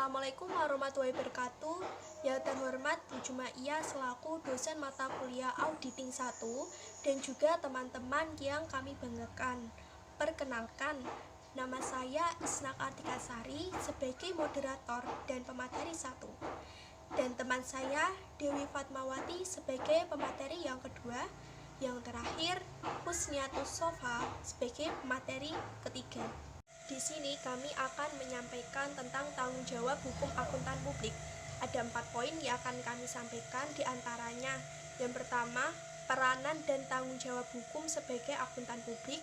Assalamualaikum warahmatullahi wabarakatuh. Yang terhormat Bu Jumaiyah selaku dosen mata kuliah Auditing 1 dan juga teman-teman yang kami banggakan. Perkenalkan, nama saya Isna Kartika Sari sebagai moderator dan pemateri 1. Dan teman saya Dewi Fatmawati sebagai pemateri yang kedua. Yang terakhir, Husniatus Sofa sebagai pemateri ketiga. Di sini kami akan menyampaikan tentang tanggung jawab hukum akuntan publik. Ada 4 poin yang akan kami sampaikan, di antaranya yang pertama, peranan dan tanggung jawab hukum sebagai akuntan publik.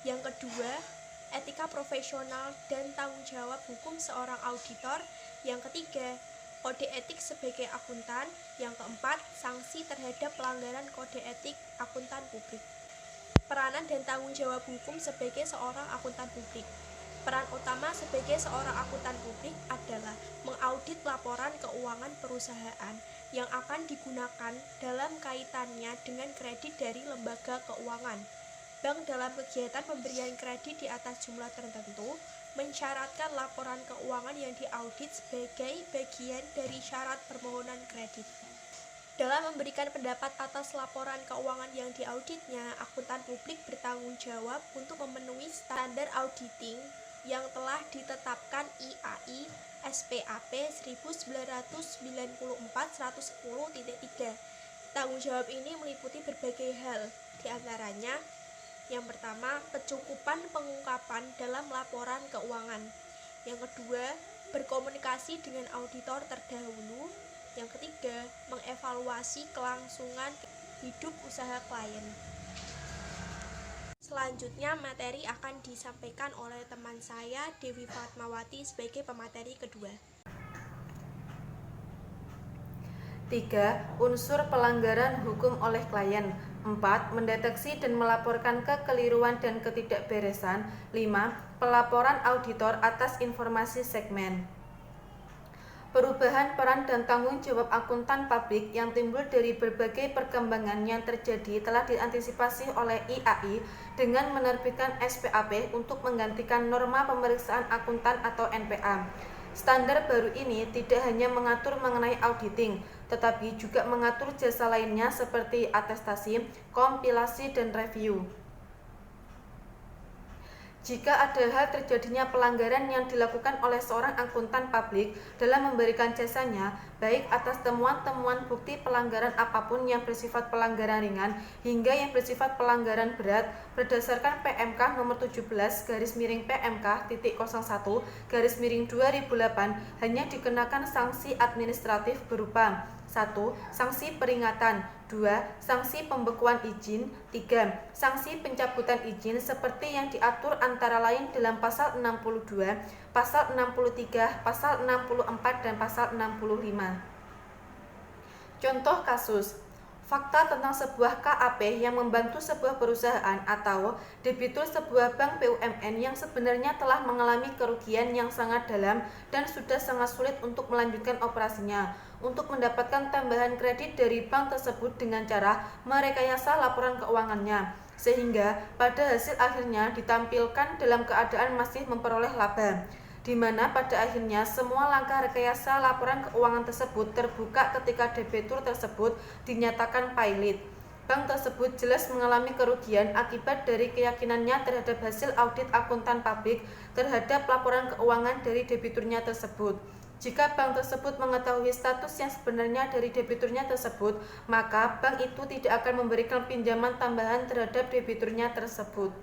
Yang kedua, etika profesional dan tanggung jawab hukum seorang auditor. Yang ketiga, kode etik sebagai akuntan. Yang keempat, sanksi terhadap pelanggaran kode etik akuntan publik. Peranan dan tanggung jawab hukum sebagai seorang akuntan publik. Peran utama sebagai seorang akuntan publik adalah mengaudit laporan keuangan perusahaan yang akan digunakan dalam kaitannya dengan kredit dari lembaga keuangan. Bank dalam kegiatan pemberian kredit di atas jumlah tertentu mensyaratkan laporan keuangan yang diaudit sebagai bagian dari syarat permohonan kredit. Dalam memberikan pendapat atas laporan keuangan yang diauditnya, akuntan publik bertanggung jawab untuk memenuhi standar auditing yang telah ditetapkan IAI SPAP 1994-110.3. Tanggung jawab ini meliputi berbagai hal, diantaranya yang pertama, kecukupan pengungkapan dalam laporan keuangan. Yang kedua, berkomunikasi dengan auditor terdahulu. Yang ketiga, mengevaluasi kelangsungan hidup usaha klien. Selanjutnya, materi akan disampaikan oleh teman saya, Dewi Fatmawati, sebagai pemateri kedua. 3. Unsur pelanggaran hukum oleh klien. 4. Mendeteksi dan melaporkan kekeliruan dan ketidakberesan. 5. Pelaporan auditor atas informasi segmen. Perubahan peran dan tanggung jawab akuntan publik yang timbul dari berbagai perkembangan yang terjadi telah diantisipasi oleh IAI dengan menerbitkan SPAP untuk menggantikan norma pemeriksaan akuntan atau NPA. Standar baru ini tidak hanya mengatur mengenai auditing, tetapi juga mengatur jasa lainnya seperti atestasi, kompilasi, dan review. Jika ada hal terjadinya pelanggaran yang dilakukan oleh seorang akuntan publik dalam memberikan jasanya, baik atas temuan-temuan bukti pelanggaran apapun yang bersifat pelanggaran ringan hingga yang bersifat pelanggaran berat, berdasarkan PMK nomor 17-PMK.01-2008 hanya dikenakan sanksi administratif berupa 1. Sanksi peringatan. 2. Sanksi pembekuan izin. 3. Sanksi pencabutan izin seperti yang diatur antara lain dalam pasal 62, pasal 63, pasal 64, dan pasal 65. Contoh kasus: fakta tentang sebuah KAP yang membantu sebuah perusahaan atau debitur sebuah bank BUMN yang sebenarnya telah mengalami kerugian yang sangat dalam dan sudah sangat sulit untuk melanjutkan operasinya, untuk mendapatkan tambahan kredit dari bank tersebut dengan cara merekayasa laporan keuangannya, sehingga pada hasil akhirnya ditampilkan dalam keadaan masih memperoleh laba, di mana pada akhirnya semua langkah rekayasa laporan keuangan tersebut terbuka ketika debitur tersebut dinyatakan pailit. Bank tersebut jelas mengalami kerugian akibat dari keyakinannya terhadap hasil audit akuntan publik terhadap laporan keuangan dari debiturnya tersebut. Jika bank tersebut mengetahui status yang sebenarnya dari debiturnya tersebut, maka bank itu tidak akan memberikan pinjaman tambahan terhadap debiturnya tersebut.